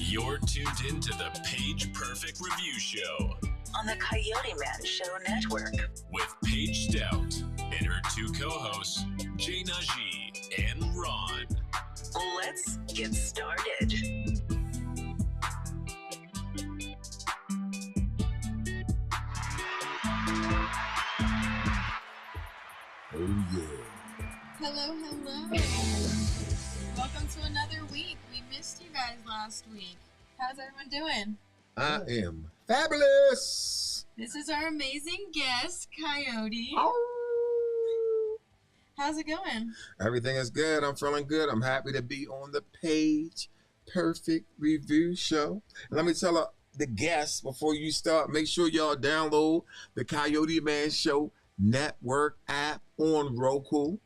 You're tuned into the Paige Perfect Review Show on the CoyoteMan Show Network with Paige Stout and her two co-hosts, Jay Najee and Ron. Let's get started. Oh, yeah. Hello. Welcome to another week. We missed you guys last week. How's everyone doing? I am fabulous. This is our amazing guest, Coyote. Oh. How's it going? Everything is good. I'm feeling good. I'm happy to be on the Paige Perfect Review Show. And let me tell the guests before you start, make sure y'all download the CoyoteMan Show Network app on Roku,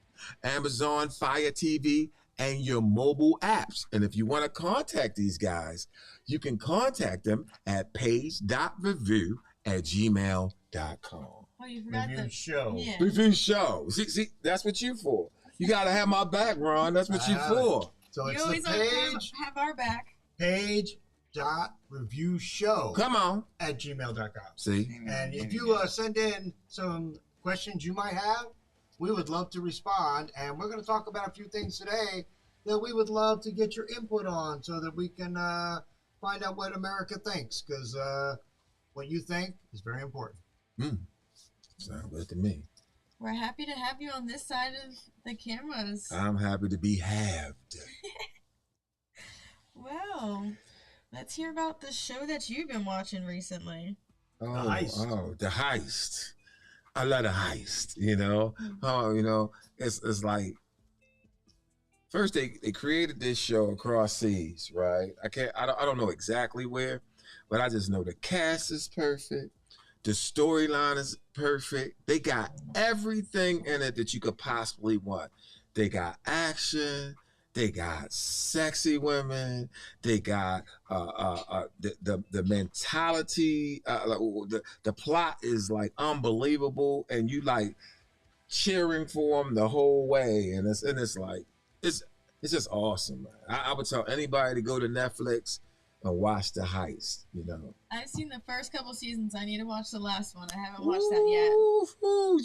Amazon Fire TV, and your mobile apps. And if you want to contact these guys, you can contact them at page.review@gmail.com. Oh, you forgot Review show. Yeah. Review show. See, that's what you for. You got to have my back, Ron. That's what you for. So You it's always the have our back. page.reviewshow@gmail.com. See? And if you send in some questions you might have, we would love to respond. And we're going to talk about a few things today that we would love to get your input on so that we can find out what America thinks. Because what you think is very important. Sound good to me. We're happy to have you on this side of the cameras. I'm happy to be halved. Well, let's hear about the show that you've been watching recently. The Heist. The Heist. I love the Heist, you know. It's like first they created this show across seas, right? I don't know exactly where, but I just know the cast is perfect. The storyline is perfect. They got everything in it that you could possibly want. They got action. They got sexy women. They got the mentality. The plot is like unbelievable, and you like cheering for them the whole way. And it's just awesome, man. I would tell anybody to go to Netflix and watch The Heist. You know, I've seen the first couple seasons. I need to watch the last one. I haven't watched that yet.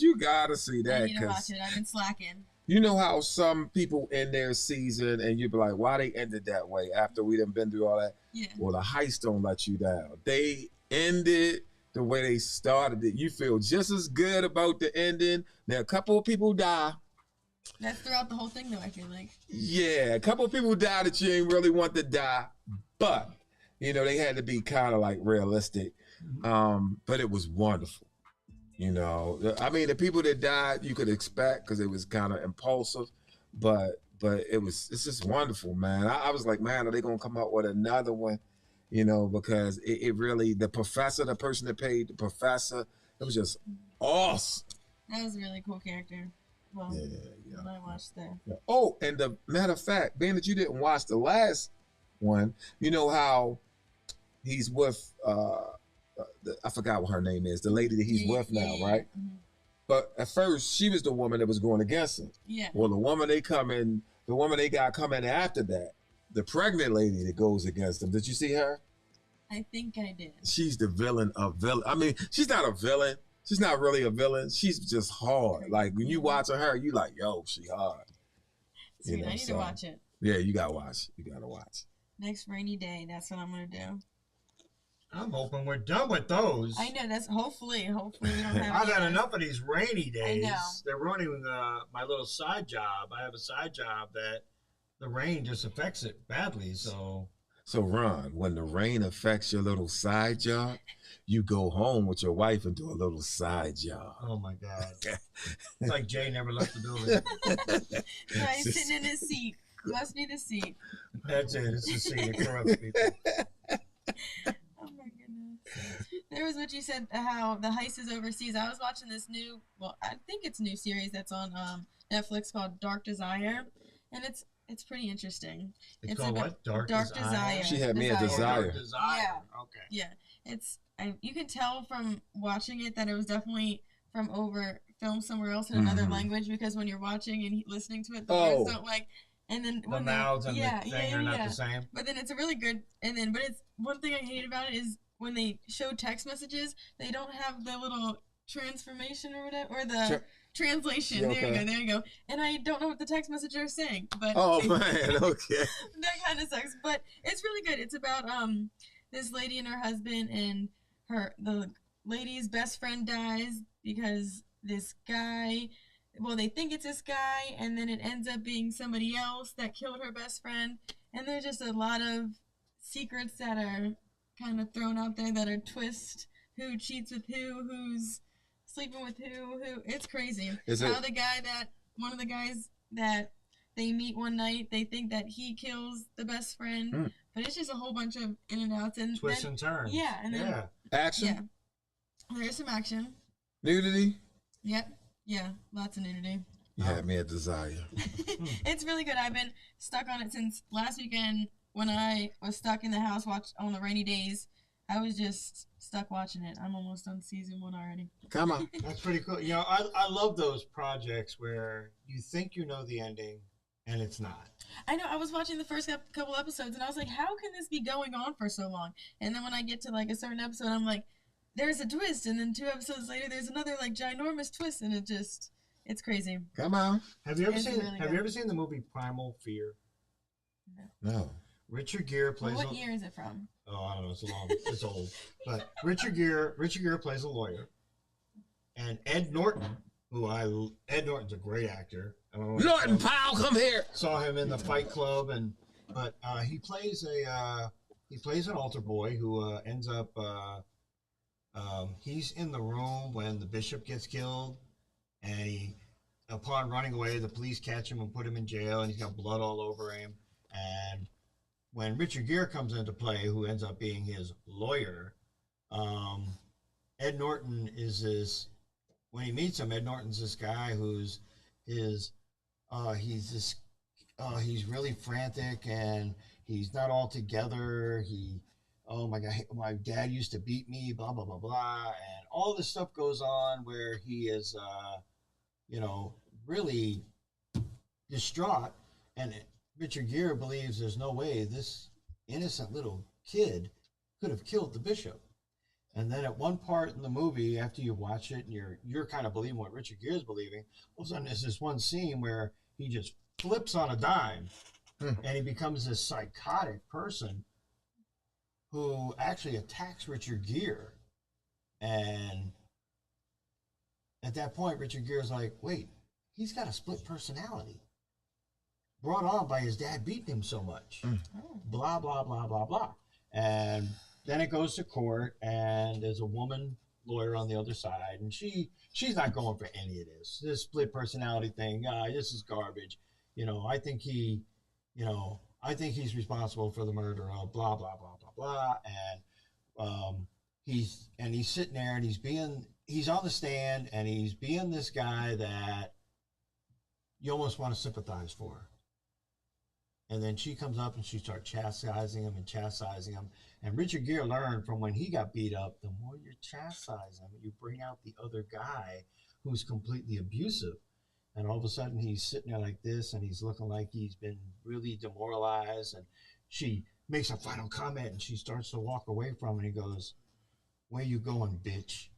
You gotta see that. I need to watch it. I've been slacking. You know how some people end their season and you be like, why they ended that way after we done been through all that? Yeah. Well, The Heist don't let you down. They ended the way they started it. You feel just as good about the ending. Now, a couple of people die. That's throughout the whole thing, though, I feel like. Yeah, a couple of people die that you ain't really want to die. But, you know, they had to be kind of like realistic. But it was wonderful. You know, I mean, the people that died, you could expect because it was kind of impulsive, but it's just wonderful, man. I was like, man, are they going to come out with another one? You know, because it really, the person that played the professor, it was just awesome. That was a really cool character. Well, yeah. when I watched that. Yeah. Oh, and the matter of fact, being that you didn't watch the last one, you know how he's with, I forgot what her name is, the lady that he's with now, right? Mm-hmm. But at first, she was the woman that was going against him. Yeah. Well, the woman they got coming after that, the pregnant lady that goes against him. Did you see her? I think I did. She's the villain of villain. I mean, she's not a villain. She's not really a villain. She's just hard. Like when you watching her, you like, yo, she hard. Sweet, I need to watch it. Yeah, you gotta watch. You gotta watch. Next rainy day, that's what I'm gonna do. I'm hoping we're done with those. I know, that's hopefully we don't have I've had enough of these rainy days. I know. They're ruining my little side job. I have a side job that the rain just affects it badly. So Ron, when the rain affects your little side job, you go home with your wife and do a little side job. Oh my God. It's like Jay never left the building. Yeah, he's sitting in his seat. Must be the seat. That's it. It's the seat that corrupts people. Oh my goodness. There was what you said, how the heist is overseas. I was watching this new, I think it's a new series that's on Netflix called Dark Desire, and it's pretty interesting. It's called what? Dark Desire? She had me a desire. Dark Desire. Yeah. Okay. Yeah. You can tell from watching it that it was definitely filmed somewhere else in another language, because when you're watching and listening to it, the words don't And then The when mouths and yeah, the thing are not the same. But then it's a really good. And then, but it's one thing I hate about it is when they show text messages, they don't have the little transformation or whatever, or the translation. Yeah, okay. There you go. And I don't know what the text messages are saying. But Oh man, okay. that kind of sucks. But it's really good. It's about this lady and her husband, and the lady's best friend dies because this guy. Well, they think it's this guy, and then it ends up being somebody else that killed her best friend. And there's just a lot of secrets that are kind of thrown out there that are twist. Who cheats with who's sleeping with who. It's crazy. One of the guys that they meet one night, they think that he kills the best friend. But it's just a whole bunch of in and outs. And Twists and turns. Yeah. And then, action? Yeah. There's some action. Nudity? Yep. Yeah, lots of nudity. You had me a desire. It's really good. I've been stuck on it since last weekend when I was stuck in the house on the rainy days. I was just stuck watching it. I'm almost on season 1 already. Come on. That's pretty cool. You know, I love those projects where you think you know the ending and it's not. I know. I was watching the first couple episodes and I was like, how can this be going on for so long? And then when I get to like a certain episode, I'm like, there's a twist, and then 2 episodes later, there's another like ginormous twist, and it's crazy. Come on. Have you ever seen the movie Primal Fear? No. Richard Gere plays. What year is it from? Oh, I don't know. It's old. But Richard Gere plays a lawyer, and Ed Norton, Ed Norton's a great actor. Norton, pal, come here. Saw him in the Fight Club, but he plays an altar boy who ends up. He's in the room when the bishop gets killed, and upon running away, the police catch him and put him in jail, and he's got blood all over him. And when Richard Gere comes into play, who ends up being his lawyer, Ed Norton is this. When he meets him, Ed Norton's this guy who's he's really frantic and he's not all together. Oh my God, my dad used to beat me, blah, blah, blah, blah. And all this stuff goes on where he is, really distraught. And Richard Gere believes there's no way this innocent little kid could have killed the bishop. And then at one part in the movie, after you watch it and you're kind of believing what Richard Gere is believing, all of a sudden there's this one scene where he just flips on a dime and he becomes this psychotic person who actually attacks Richard Gere. And at that point, Richard Gere's like, wait, he's got a split personality brought on by his dad beating him so much. Blah, blah, blah, blah, blah. And then it goes to court, and there's a woman lawyer on the other side, and she's not going for any of this split personality thing. This is garbage. I think he's responsible for the murder of blah, blah, blah, blah, blah. And he's sitting there and he's on the stand and he's being this guy that you almost want to sympathize for. And then she comes up and she starts chastising him. And Richard Gere learned from when he got beat up, the more you chastise him, you bring out the other guy who's completely abusive. And all of a sudden he's sitting there like this and he's looking like he's been really demoralized. And she makes a final comment and she starts to walk away from him and he goes, "Where you going, bitch?"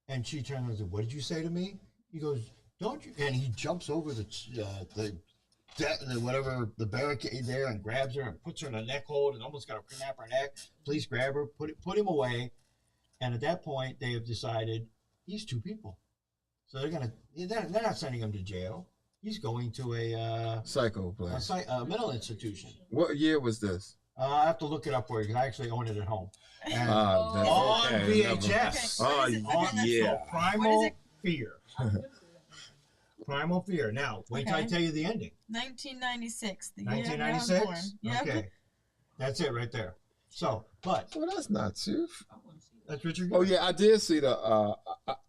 And she turns and says, "What did you say to me?" He goes, "Don't you?" And he jumps over the barricade there and grabs her and puts her in a neck hold and almost got to snap her neck. Police grab her, put him away. And at that point, they have decided he's two people. So they're not sending him to jail. He's going to a psycho place, a mental institution. What year was this? I have to look it up for you because I actually own it at home. And on VHS. Yeah. Primal Fear. Primal Fear. Now, wait till I tell you the ending. 1996. The 1996? year I was born. Okay. Yep. That's it right there. So, but. Well, that's not too. That's Richard Gere. Oh, yeah, I did see the.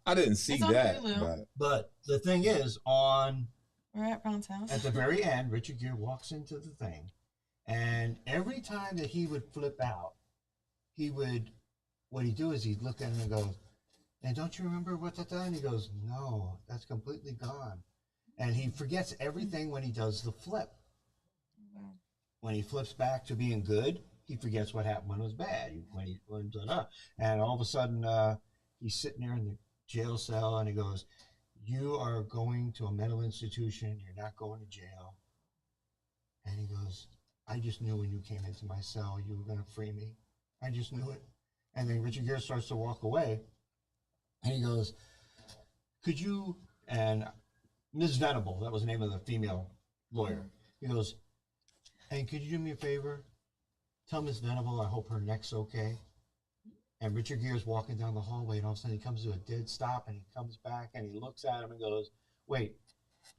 I didn't see It's on that. Hulu. But the thing is, we're at Brown's house. At the very end, Richard Gere walks into the thing. And every time that he would flip out, what he'd do is he'd look at him and go, "And don't you remember what that done?" And he goes, "No, that's completely gone." And he forgets everything when he does the flip. when he flips back to being good, he forgets what happened when it was bad. And all of a sudden, he's sitting there in the jail cell, and he goes, "You are going to a mental institution. You're not going to jail." And he goes, "I just knew when you came into my cell, you were going to free me. I just knew it." And then Richard Gere starts to walk away, and he goes, "Could you," and Ms. Venable, that was the name of the female lawyer. He goes, "And could you do me a favor? Tell Ms. Venable I hope her neck's okay." And Richard Gere's walking down the hallway, and all of a sudden he comes to a dead stop, and he comes back, and he looks at him and goes, "Wait,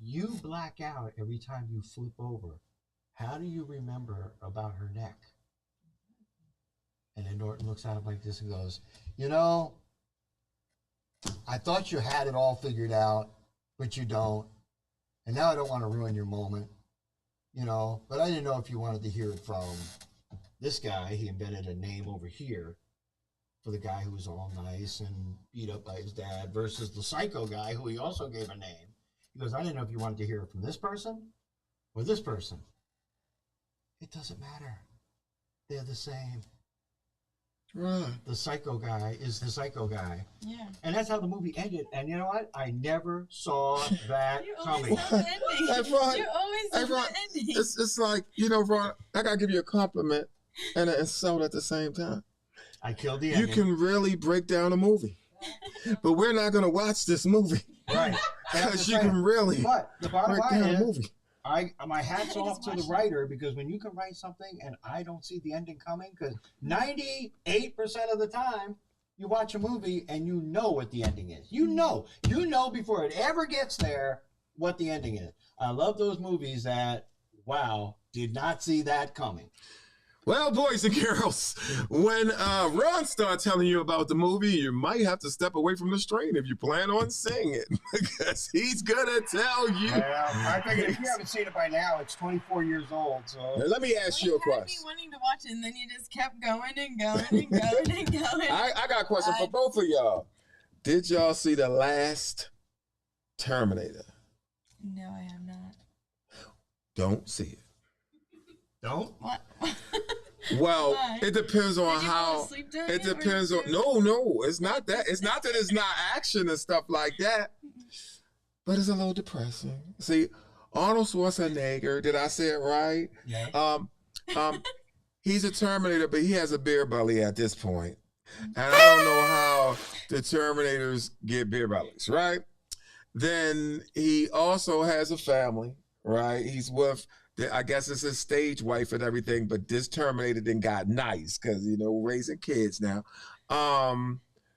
you black out every time you flip over. How do you remember about her neck?" And then Norton looks at him like this and goes, "You know, I thought you had it all figured out, but you don't. And now I don't want to ruin your moment, you know, but I didn't know if you wanted to hear it from this guy." He invented a name over here for the guy who was all nice and beat up by his dad versus the psycho guy who he also gave a name. He goes, "I didn't know if you wanted to hear it from this person or this person. It doesn't matter. They're the same." Right. The psycho guy is the psycho guy. Yeah. And that's how the movie ended. And you know what? I never saw that You coming. always know the ending. Hey, Ron. You always Hey, know Ron, the ending. it's like, you know, Ron, I got to give you a compliment and an insult at the same time. I killed the You ending. can really break down a movie. But we're not going to watch this movie. Right. Because you can really But the bottom break line down a is, movie. my hat's I off just to the watched it. writer, because when you can write something and I don't see the ending coming, because 98% of the time you watch a movie and you know what the ending is. You know before it ever gets there what the ending is. I love those movies that, wow, did not see that coming. Well, boys and girls, when Ron starts telling you about the movie, you might have to step away from the screen if you plan on seeing it, because he's going to tell you. Well, I figured if you haven't seen it by now, it's 24 years old. So Now, let me ask you a You had me question. wanting to watch it, and then you just kept going and going and going and going. I got a question for both of y'all. Did y'all see the last Terminator? No, I have not. Don't see it. don't. What? Well, Why? it depends on Did you fall how. asleep during It it, or depends did on. you- No, it's not that. It's not that it's not action and stuff like that, but it's a little depressing. See, Arnold Schwarzenegger. Did I say it right? Yeah. He's a Terminator, but he has a beer belly at this point, and I don't know how the Terminators get beer bellies, right? Then he also has a family, right? He's with. I guess it's his stage wife and everything, but this Terminator then got nice because, you know, raising kids now.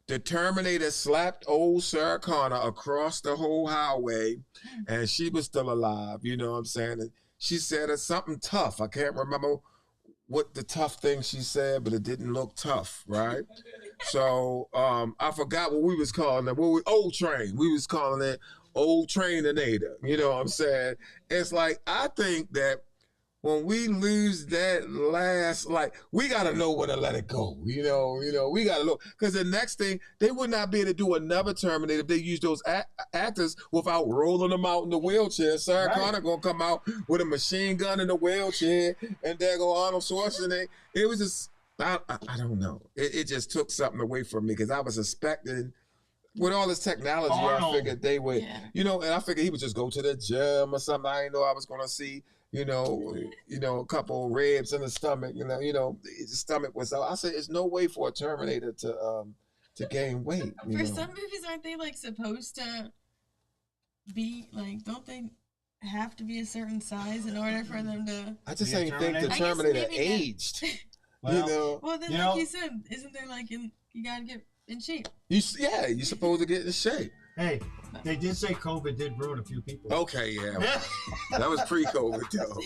The Terminator slapped old Sarah Connor across the whole highway, and she was still alive, you know what I'm saying? And she said it's something tough. I can't remember what the tough thing she said, but it didn't look tough, right? So I forgot what we was calling it. Old Train. We was calling it Old Traininator. You know what I'm saying? It's like, I think that when we lose that last, like, we got to know when to let it go. You know, we got to know. Because the next thing, they would not be able to do another Terminator if they use those actors without rolling them out in the wheelchair. Sarah Connor going to come out with a machine gun in the wheelchair, and there go Arnold Schwarzenegger. It was just, I don't know. It just took something away from me, because I was expecting, with all this technology, Arnold. I figured they would, Yeah. you know, and I figured he would just go to the gym or something. I didn't know I was going to see, you know, a couple ribs in the stomach, his stomach was out. I said, there's no way for a Terminator to gain weight. For some movies, aren't they like supposed to be like? Don't they have to be a certain size in order for them to? I just Be a ain't think the Terminator? I guess Terminator maybe that- aged. Well, you know, Well, then, You like know- you said, isn't there like you gotta get in shape? you're supposed to get in shape. Hey, they did say COVID did ruin a few people. Okay, yeah, that was pre-COVID though.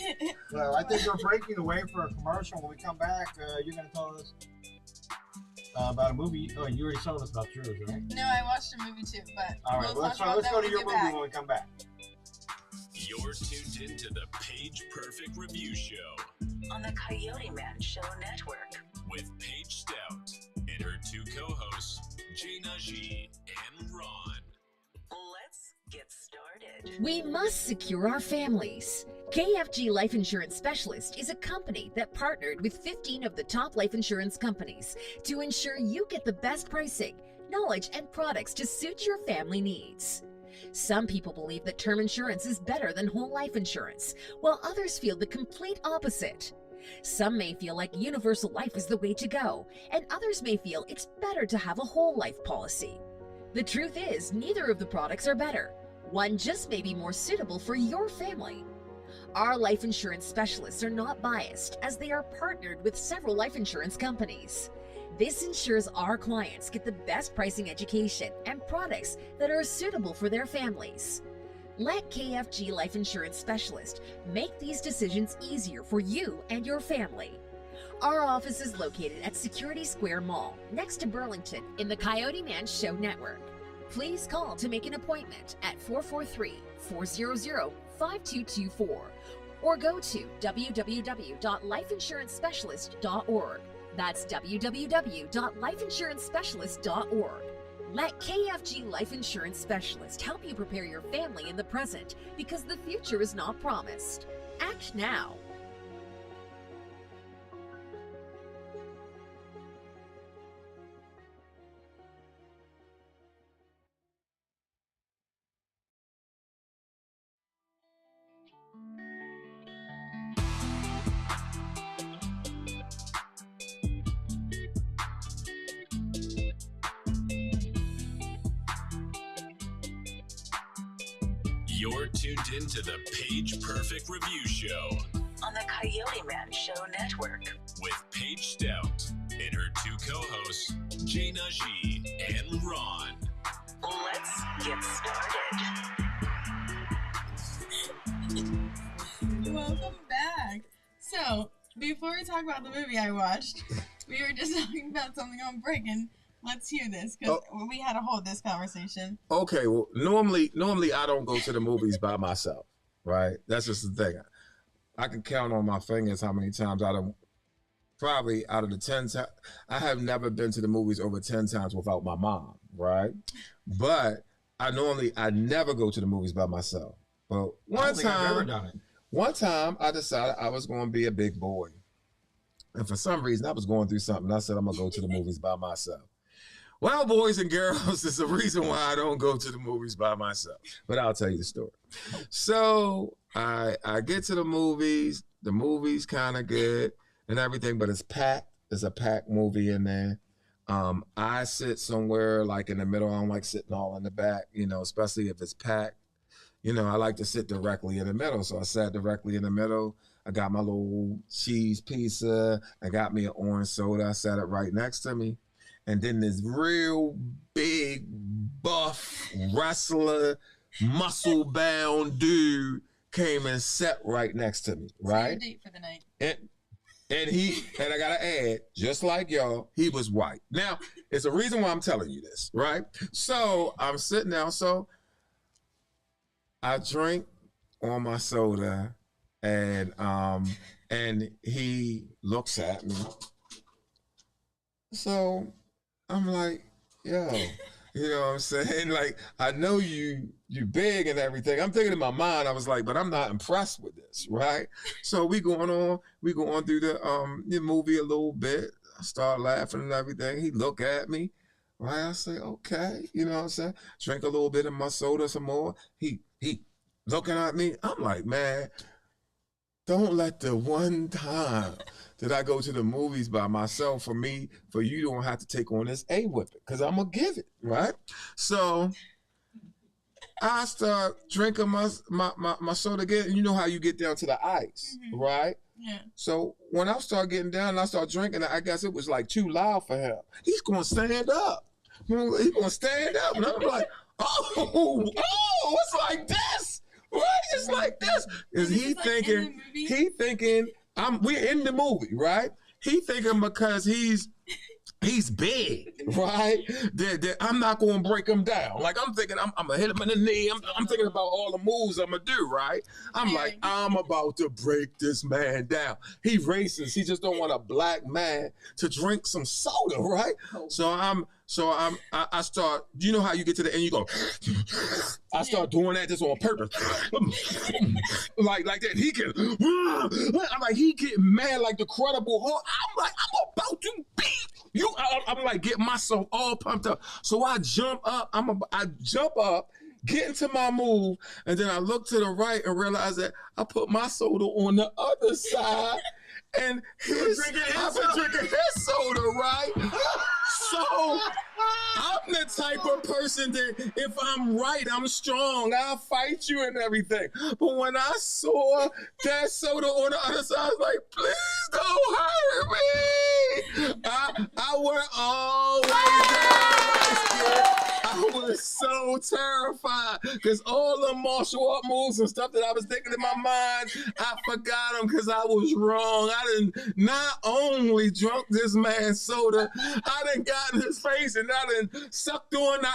Well, I think we're breaking away for a commercial. When we come back, you're going to tell us about a movie. Oh, you already told us about yours, right? No, I watched a movie too, but All right, we'll let's talk about that go to when your we movie get back. when we come back. You're tuned into the Paige Perfect Review Show On the Coyote Man Show Network. with Paige Stout and her two co-hosts, Jay Najee and Ron. Let's get started. We must secure our families. KFG Life Insurance Specialist is a company that partnered with 15 of the top life insurance companies to ensure you get the best pricing, knowledge, and products to suit your family needs. Some people believe that term insurance is better than whole life insurance, while others feel the complete opposite. Some may feel like universal life is the way to go, and others may feel it's better to have a whole life policy. The truth is, neither of the products are better. One just may be more suitable for your family. Our life insurance specialists are not biased, as they are partnered with several life insurance companies. This ensures our clients get the best pricing, education, and products that are suitable for their families. Let KFG Life Insurance Specialist make these decisions easier for you and your family. Our office is located at Security Square Mall, next to Burlington, in the Coyote Man Show Network. Please call to make an appointment at 443-400-5224 or go to www.lifeinsurancespecialist.org. That's www.lifeinsurancespecialist.org. Let KFG Life Insurance Specialist help you prepare your family in the present, because the future is not promised. Act now. You're tuned into the Paige Perfect Review Show On the Coyote Man Show Network. with Paige Stout and her two co-hosts, Jay Najee and Ron. Let's get started. Welcome back. So, before we talk about the movie I watched, we were just talking about something on break, and let's hear this, because we had to hold this conversation. Okay, well, normally I don't go to the movies by myself, right? That's just the thing. I can count on my fingers how many times probably out of the 10 times, I have never been to the movies over 10 times without my mom, right? But I never go to the movies by myself. But one time I decided I was going to be a big boy. And for some reason, I was going through something. I said, I'm going to go to the movies by myself. Well, boys and girls, there's a reason why I don't go to the movies by myself. But I'll tell you the story. So I get to the movies kind of good and everything, but it's packed. There's a packed movie in there. I sit somewhere like in the middle. I don't like sitting all in the back, especially if it's packed. I like to sit directly in the middle. So I sat directly in the middle. I got my little cheese pizza. I got me an orange soda. I sat it right next to me. And then this real big, buff, wrestler, muscle-bound dude came and sat right next to me, right? So your date for the night. And I gotta add, just like y'all, he was white. Now, it's a reason why I'm telling you this, right? So I'm sitting down, so I drink on my soda, and he looks at me. So I'm like, yo, you know what I'm saying? Like, I know you big and everything. I'm thinking in my mind, I was like, but I'm not impressed with this, right? So we going through the movie a little bit. I start laughing and everything. He look at me, right? I say, okay, you know what I'm saying? Drink a little bit of my soda some more. He looking at me. I'm like, man, don't let the one time that I go to the movies by myself for you don't have to take on this whipping, because I'm going to give it, right? So I start drinking my soda again, and you know how you get down to the ice, right? Yeah. So when I start getting down and I start drinking, I guess it was like too loud for him. He's going to stand up. He's going to stand up. And I'm like, oh, it's like this. Right? It's like this. Is he thinking, we're in the movie, right? He thinking because he's big, right? That I'm not going to break him down. Like, I'm thinking I'm going to hit him in the knee. I'm thinking about all the moves I'm going to do, right? I'm like, I'm about to break this man down. He racist. He just don't want a black man to drink some soda, right? So So I start, you know how you get to the end, you go, I start doing that just on purpose. like that. He get, I'm like, he get mad like the Credible Hulk. I'm like, I'm about to beat you. I'm like, getting myself all pumped up. So I jump up, I jump up, get into my move, and then I look to the right and realize that I put my soda on the other side. And I've been drinking his soda, right? So I'm the type of person that if I'm right, I'm strong. I'll fight you and everything. But when I saw that soda on the other side, I was like, please don't hurt me. I went all the way down. I was so terrified because all the martial art moves and stuff that I was thinking in my mind, I forgot them because I was wrong. I done not only drunk this man's soda, I done got in his face and I done sucked on the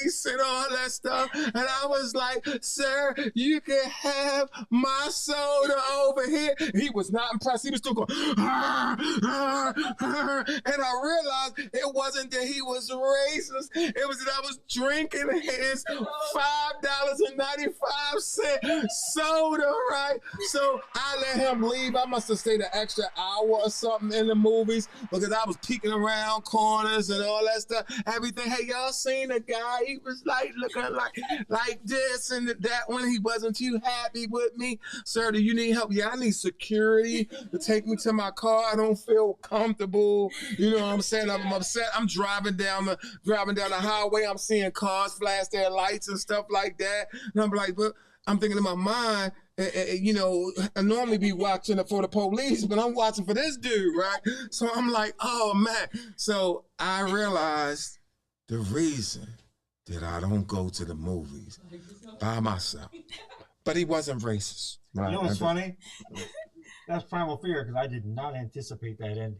ice and all that stuff. And I was like, sir, you can have my soda over here. He was not impressed. He was still going, arr, arr, arr. And I realized it wasn't that he was racist. It was that I was drinking his $5.95 soda, right? So I let him leave. I must have stayed an extra hour or something in the movies because I was peeking around corners and all that stuff. Everything. Hey, y'all seen the guy? He was like looking like this and that when he wasn't too happy with me. Sir, do you need help? Yeah, I need security to take me to my car. I don't feel comfortable. You know what I'm saying? I'm upset. I'm driving down the highway. I'm seeing cars flash their lights and stuff like that. And I'm like, but I'm thinking in my mind, you know, I normally be watching for the police, but I'm watching for this dude, right? So I'm like, oh man. So I realized the reason that I don't go to the movies by myself. But he wasn't racist. Right? You know what's funny? That's primal fear because I did not anticipate that ending.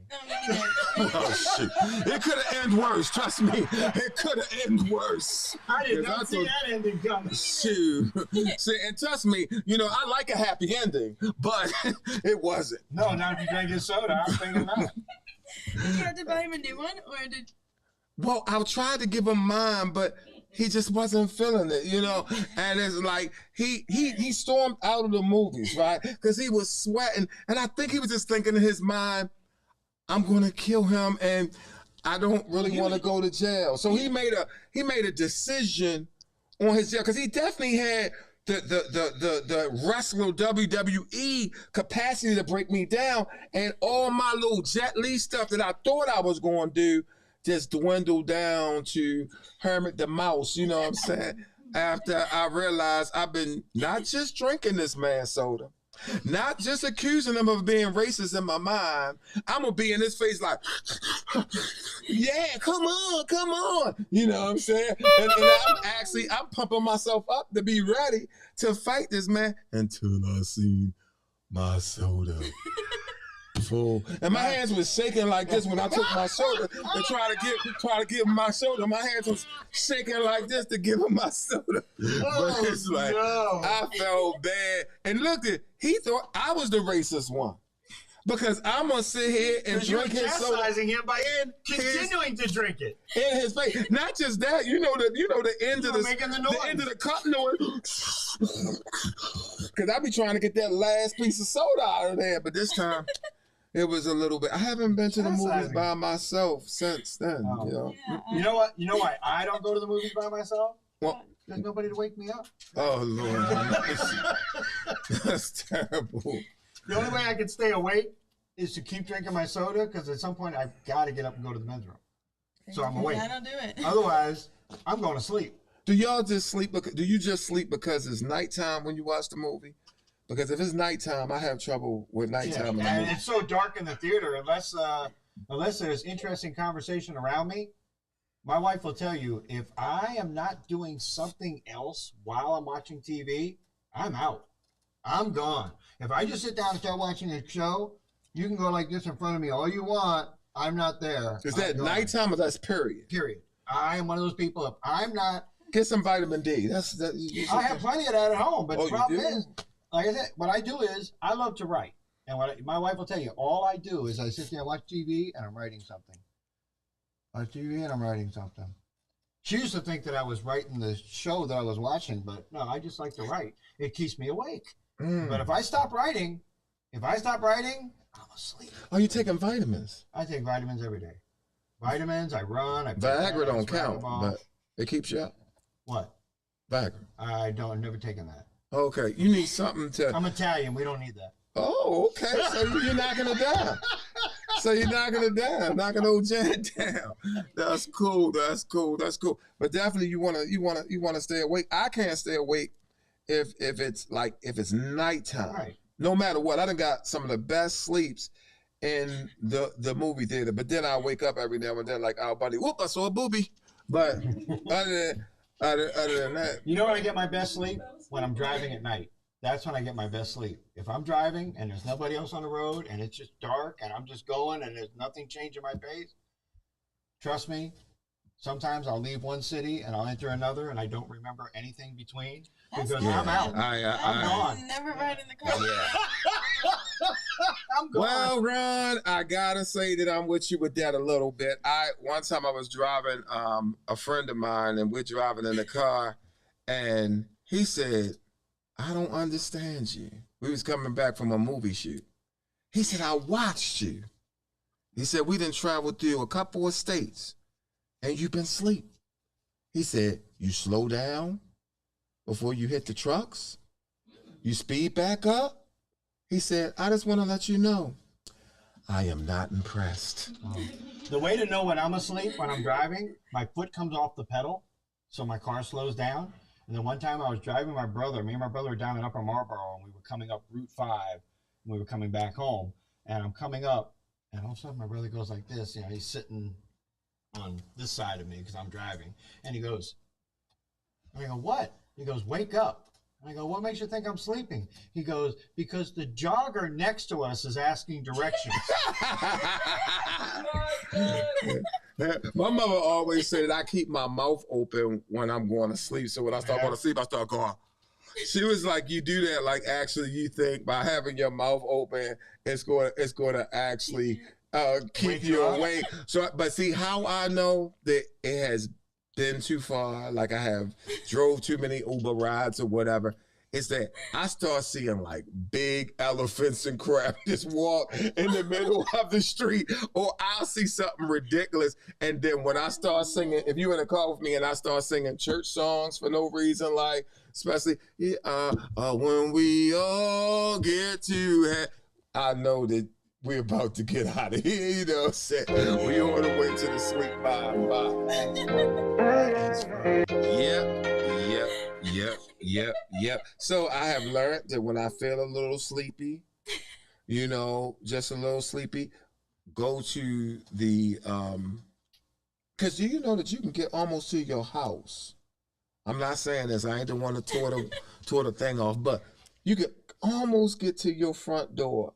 Oh shit! It could have ended worse. Trust me, it could have ended worse. I did not see that ending coming. Shoot, see, and trust me, you know I like a happy ending, but it wasn't. No, not if you drank his soda. I'm thinking not. Did you have to buy him a new one, or did? Well, I tried to give him mine, but he just wasn't feeling it, you know? And it's like, he stormed out of the movies, right? Because he was sweating. And I think he was just thinking in his mind, I'm going to kill him and I don't really want to go to jail. So he made a decision on his jail because he definitely had the wrestler WWE capacity to break me down. And all my little Jet Li stuff that I thought I was going to do just dwindled down to Hermit the Mouse, you know what I'm saying? After I realized I've been not just drinking this man's soda, not just accusing him of being racist in my mind, I'm gonna be in his face like, yeah, come on, you know what I'm saying? And I'm pumping myself up to be ready to fight this man until I seen my soda. Full. And my hands was shaking like this when I took my soda and try to give him my soda. My hands was shaking like this to give him my soda. But it's like I felt bad. And look, he thought I was the racist one. Because I'm gonna sit here and drink his soda. Chastising him by continuing to drink it in his face. Not just that, you know the end of the end of the cup noise. Because I be trying to get that last piece of soda out of there, but this time. It was a little bit. I haven't been to the movies by myself since then. Oh. You know? Yeah. You know what? You know why I don't go to the movies by myself? Well, there's nobody to wake me up. Oh Lord, that's terrible. The only way I can stay awake is to keep drinking my soda because at some point I've got to get up and go to the men's room. So I'm awake. I don't do it. Otherwise, I'm going to sleep. Do y'all just sleep? Do you just sleep because it's nighttime when you watch the movie? Because if it's nighttime, I have trouble with nighttime. Yeah, and it's so dark in the theater, unless there's interesting conversation around me, my wife will tell you, if I am not doing something else while I'm watching TV, I'm out. I'm gone. If I just sit down and start watching a show, you can go like this in front of me all you want. I'm not there. Is that nighttime or that's period? Period. I am one of those people. If I'm not... Get some vitamin D. I have plenty of that at home, but the problem is... Like I said, what I do is I love to write. And my wife will tell you, all I do is I sit there and watch TV and I'm writing something. on TV and I'm writing something. She used to think that I was writing the show that I was watching, but no, I just like to write. It keeps me awake. But if I stop writing, I'm asleep. Are you taking vitamins? I take vitamins every day. Vitamins, I run. Viagra don't count, but it keeps you up. What? Viagra. I've never taken that. Okay, you need something to. I'm Italian. We don't need that. Oh, okay. So you're not gonna die. So you're not gonna die. I'm not gonna old Jan down. That's cool. But definitely you wanna stay awake. I can't stay awake if it's nighttime. Right. No matter what. I done got some of the best sleeps in the movie theater. But then I wake up every now and then like, oh buddy, whoop, I saw a booby. But other than that. You know when I get my best sleep? When I'm driving at night. That's when I get my best sleep. If I'm driving and there's nobody else on the road and it's just dark and I'm just going and there's nothing changing my pace, trust me, sometimes I'll leave one city and I'll enter another and I don't remember anything between because I'm out. I'm gone. Never ride in the car. I'm gone. Well, Ron, I gotta say that I'm with you with that a little bit. One time I was driving a friend of mine and we're driving in the car and he said, I don't understand you. We was coming back from a movie shoot. He said, I watched you. He said, we done traveled through a couple of states and you've been asleep. He said, you slow down before you hit the trucks? You speed back up? He said, I just want to let you know, I am not impressed. The way to know when I'm asleep, when I'm driving, my foot comes off the pedal, so my car slows down. And then one time I was driving me and my brother were down in Upper Marlboro, and we were coming up Route 5, and we were coming back home. And I'm coming up, and all of a sudden my brother goes like this, he's sitting on this side of me because I'm driving. And he goes, I go, what? He goes, wake up. And I go, what makes you think I'm sleeping? He goes, because the jogger next to us is asking directions. My mother always said I keep my mouth open when I'm going to sleep. So when I start going to sleep, I start going. She was like, you do that, like actually you think by having your mouth open, it's going to actually keep you awake. So, but see how I know that it has been too far, like I have drove too many Uber rides or whatever, is that I start seeing like big elephants and crap just walk in the middle of the street, or I'll see something ridiculous. And then when I start singing, if you're in a car with me and I start singing church songs for no reason, like especially when we all get to heaven, I know that we're about to get out of here, you know what I'm saying? We on the way to the sweet by. Yep. So I have learned that when I feel a little sleepy, just a little sleepy, go to the, because do you know that you can get almost to your house? I'm not saying this, I ain't the one to tore the thing off, but you can almost get to your front door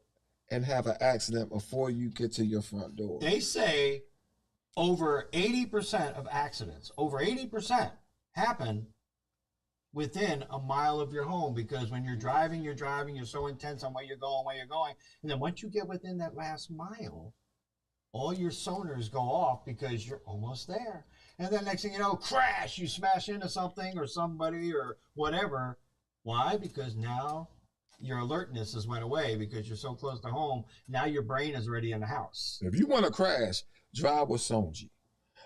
and have an accident before you get to your front door. They say over 80% of accidents, happen within a mile of your home, because when you're driving, you're so intense on where you're going. And then once you get within that last mile, all your sonars go off because you're almost there. And then next thing you know, crash, you smash into something or somebody or whatever. Why? Because now your alertness has went away because you're so close to home. Now your brain is already in the house. If you want to crash, drive with Sonji.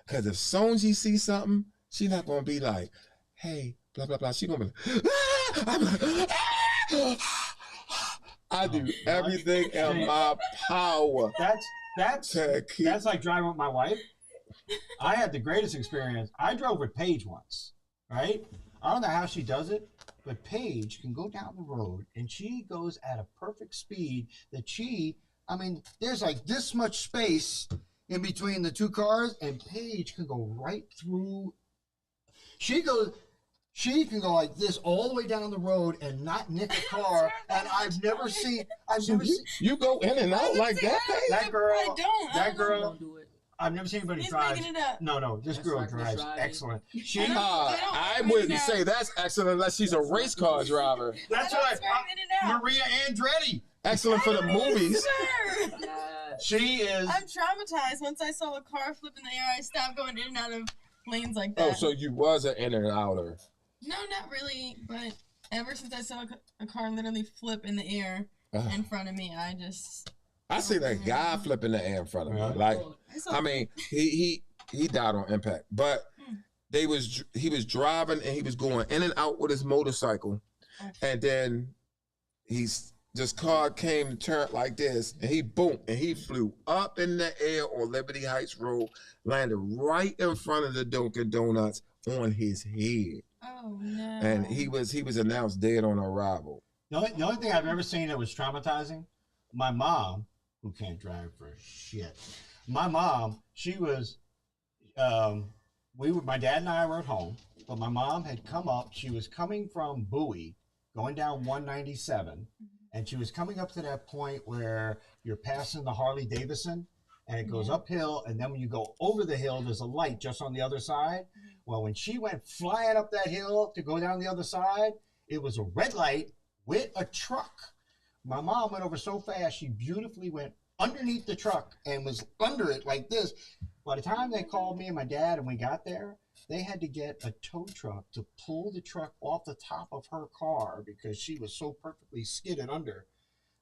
Because if Sonji sees something, she's not going to be like, hey, blah, blah, blah. She's going to be like, I'm like, I do everything in my power. That's like driving with my wife. I had the greatest experience. I drove with Paige once, right? I don't know how she does it, but Paige can go down the road and she goes at a perfect speed that there's like this much space in between the two cars and Paige can go right through. She can go like this all the way down the road and not nick a car. And I've never seen. You go in and out like that? That girl. I don't do it. I've never seen anybody He's drive. making it up. No, this girl drives excellent. I wouldn't say that's excellent unless she's a race car driver. That's right. Maria Andretti. Excellent for the movies. She is. I'm traumatized. Once I saw a car flip in the air, I stopped going in and out of lanes like that. Oh, so you was an in and outer. No, not really. But ever since I saw a car literally flip in the air in front of me, I seen that guy flip in the air in front of me. Like, I mean, he died on impact, but he was driving and he was going in and out with his motorcycle, and then this car came and turned like this, and he he flew up in the air on Liberty Heights Road, landed right in front of the Dunkin' Donuts on his head. Oh no! And he was announced dead on arrival. The only thing I've ever seen that was traumatizing, my mom, who can't drive for shit. My mom, she was, my dad and I were at home, but my mom had come up. She was coming from Bowie, going down 197, and she was coming up to that point where you're passing the Harley Davidson, and it goes uphill, and then when you go over the hill, there's a light just on the other side. Well, when she went flying up that hill to go down the other side, it was a red light with a truck. My mom went over so fast, she beautifully went underneath the truck and was under it like this. By the time they called me and my dad and we got there, they had to get a tow truck to pull the truck off the top of her car because she was so perfectly skidded under.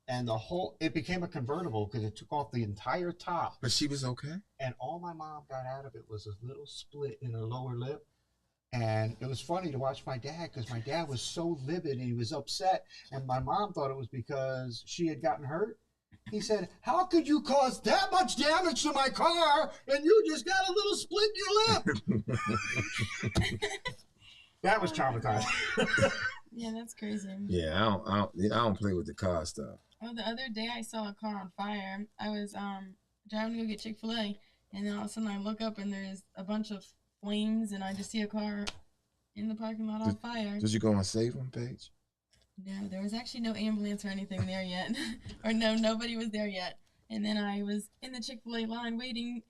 And it became a convertible because it took off the entire top. But she was okay? And all my mom got out of it was a little split in her lower lip. And it was funny to watch my dad because my dad was so livid and he was upset. And my mom thought it was because she had gotten hurt. He said, "How could you cause that much damage to my car and you just got a little split in your lip?" That was traumatizing. Yeah, that's crazy. Yeah, I don't play with the car stuff. Oh, the other day I saw a car on fire. I was driving to go get Chick-fil-A, and then all of a sudden I look up and there's a bunch of flames, and I just see a car in the parking lot on fire. Did you go and save them, Paige? No, there was actually no ambulance or anything there yet. Or no, nobody was there yet. And then I was in the Chick-fil-A line waiting,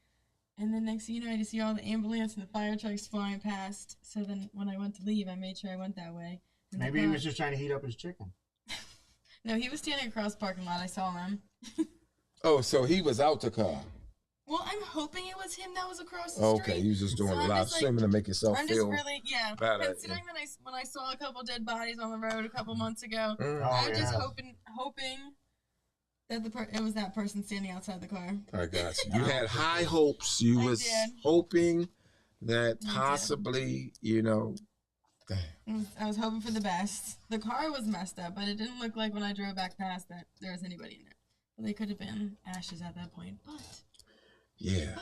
and then next thing you know, I just see all the ambulance and the fire trucks flying past. So then when I went to leave, I made sure I went that way. And Maybe he was just trying to heat up his chicken. No, he was standing across the parking lot. I saw him. Oh, so he was out the car. Well, I'm hoping it was him that was across the street. Okay, you was just doing So a I'm lot of just swimming to make yourself I'm just feel really, better. considering that when I saw a couple dead bodies on the road a couple months ago, Mm. I was just hoping that it was that person standing outside the car. I got you. You had high hopes. You was did. hoping that I did. possibly, I was hoping for the best. The car was messed up, but it didn't look like when I drove back past that there was anybody in it. Well, they could have been ashes at that point, but yeah.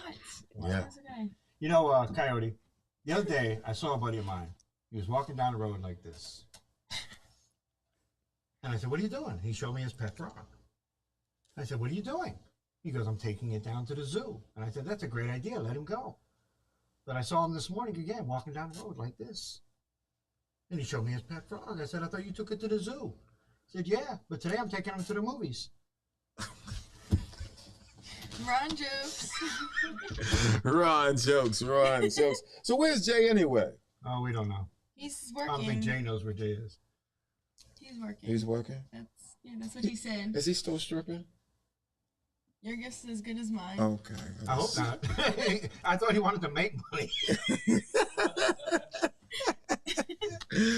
that's okay. You know, Coyote, the other day I saw a buddy of mine. He was walking down the road like this. And I said, "What are you doing?" He showed me his pet frog. I said, "What are you doing?" He goes, "I'm taking it down to the zoo." And I said, "That's a great idea. Let him go." But I saw him this morning again, walking down the road like this. And he showed me his pet frog. I said, "I thought you took it to the zoo." He said, "Yeah, but today I'm taking him to the movies." Ron jokes. Ron jokes. So where's Jay anyway? Oh, we don't know. He's I don't think working. Jay knows where Jay is. He's working. He's working? That's what he said. Is he still stripping? Your guess is as good as mine. Okay. I hope not. I thought he wanted to make money.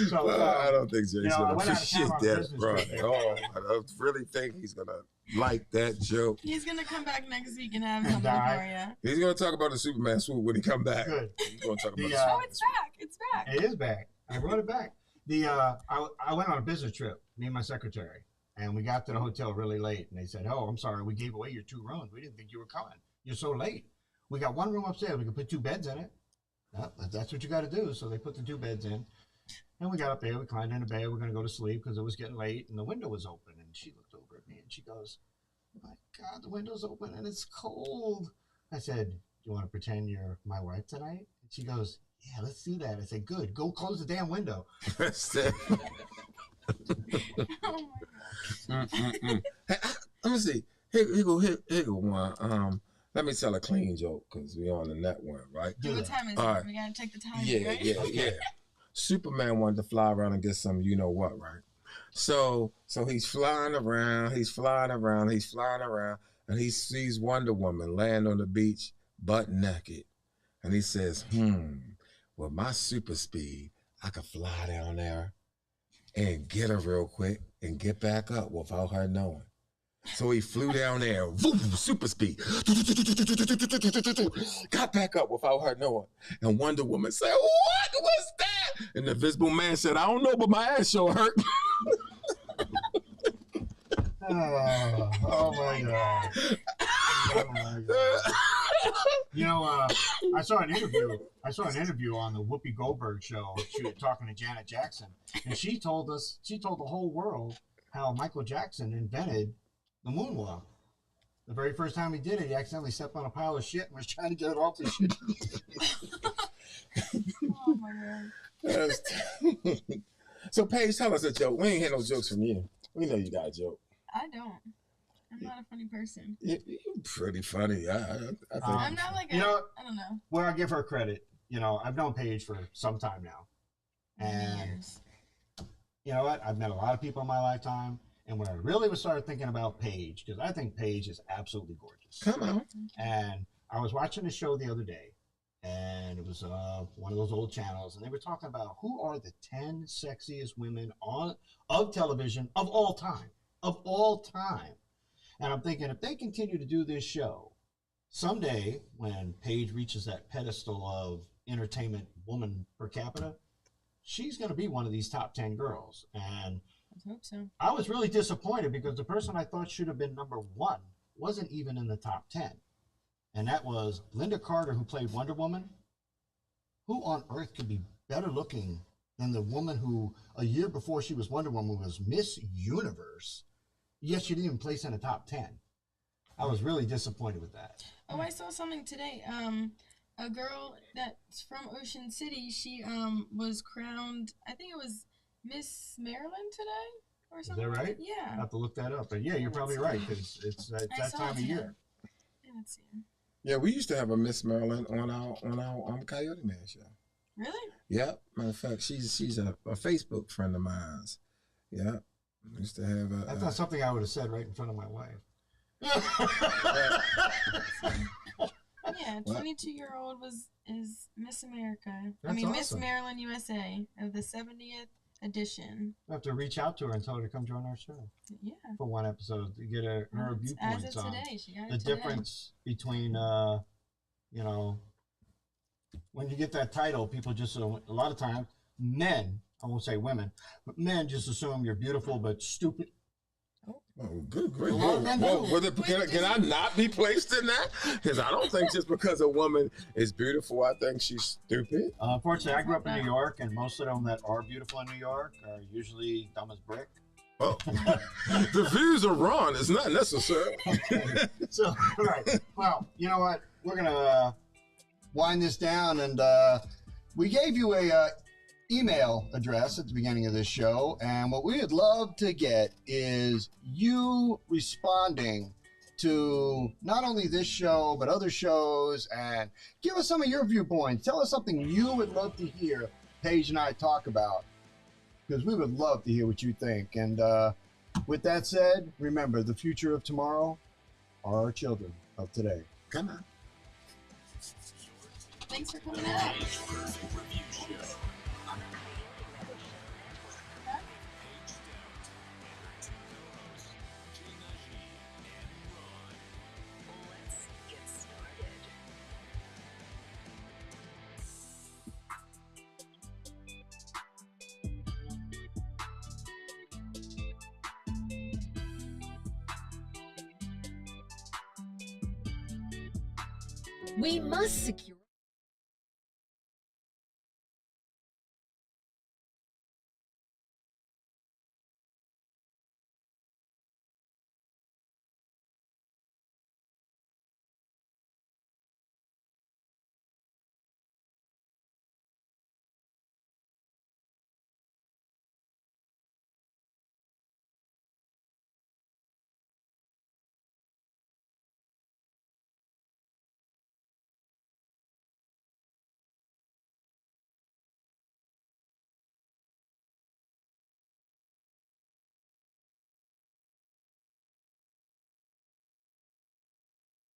So, I don't think Jay's I gonna went out of appreciate town on that, business bro. trip. Oh, I don't really think he's gonna like that joke. He's gonna come back next week and have And something die. for you. He's gonna talk about the Superman swoop when he come back. Good. He's gonna talk about The, the Oh, it's back! It's back! It is back. I brought it back. I went on a business trip, me and my secretary, and we got to the hotel really late. And they said, "Oh, I'm sorry, we gave away your 2 rooms. We didn't think you were coming. You're so late. We got 1 room upstairs. We can put 2 beds in it." Well, that's what you got to do. So they put the 2 beds in. And we got up there. We climbed in the bed. We're going to go to sleep because it was getting late, and the window was open. And she looked over at me and she goes, "My God, the window's open and it's cold." I said, "Do you want to pretend you're my wife tonight?" And she goes, "Yeah, let's do that." I said, "Good. Go close the damn window." That's it. Oh my God. Hey, let me see. Here go one. Let me tell a clean joke because we on the net one, right? Do What that. time is All it? right. We gotta take the time. Yeah, right? yeah. Superman wanted to fly around and get some, you know what, right? So he's flying around, and he sees Wonder Woman laying on the beach, butt naked. And he says, with my super speed, I could fly down there and get her real quick and get back up without her knowing. So he flew down there, super speed, got back up without her knowing. And Wonder Woman said, what was that? And the Invisible Man said, I don't know, but my ass sure hurt. Oh my God. Oh my God. You know, I saw an interview on the Whoopi Goldberg show. She was talking to Janet Jackson, and she told the whole world how Michael Jackson invented the moonwalk. The very first time he did it, he accidentally stepped on a pile of shit and was trying to get it off the shit. Oh my God. So Paige, tell us a joke. We ain't had no jokes from you. We know you got a joke. I don't. I'm not a funny person. You're pretty funny. I think. I'm not like you know, I don't know. Well, I give her credit. You know, I've known Paige for some time now. And Years. you know what? I've met a lot of people in my lifetime. And when I really started thinking about Paige, because I think Paige is absolutely gorgeous. Come on. And I was watching a show the other day, and it was one of those old channels, and they were talking about who are the 10 sexiest women of television of all time. Of all time. And I'm thinking, if they continue to do this show, someday when Paige reaches that pedestal of entertainment woman per capita, she's going to be one of these top 10 girls. And I hope so. I was really disappointed because the person I thought should have been number one wasn't even in the top 10. And that was Linda Carter, who played Wonder Woman. Who on earth could be better looking than the woman who, a year before she was Wonder Woman, was Miss Universe? Yet she didn't even place in the top 10. I was really disappointed with that. Oh, I saw something today. A girl that's from Ocean City, she was crowned, I think it was Miss Maryland today or something. Is that right? Yeah. I have to look that up. But yeah, you're probably right, because it's that I saw time of it year. today. Yeah, let's see. Yeah, we used to have a Miss Maryland on our Coyote Man show. Really? Yep. Matter of fact, she's a Facebook friend of mine. Yep. Used to have a. That's not something I would have said right in front of my wife. Yeah, 22-year-old is Miss America. That's Miss awesome. Maryland, USA of the 70th edition. I have to reach out to her and tell her to come join our show Yeah. for one episode to get her As viewpoints of on today, she got the it today. difference between, you know, when you get that title, people just, a lot of times, men, I won't say women, but men just assume you're beautiful but stupid. Oh, good grief. Well, Whoa, then whoa, who? can I not be placed in that? Because I don't think just because a woman is beautiful, I think she's stupid. Unfortunately, I grew up in New York, and most of them that are beautiful in New York are usually dumb as brick. Oh, the views are wrong. It's not necessary. So, all right. Well, you know what? We're going to wind this down, and we gave you a email address at the beginning of this show, and what we would love to get is you responding to not only this show but other shows, and give us some of your viewpoints. Tell us something you would love to hear Paige and I talk about, because we would love to hear what you think. And with that said, remember, the future of tomorrow are our children of today. Come on. Thanks for coming out. Review show. Let's get started. We must secure.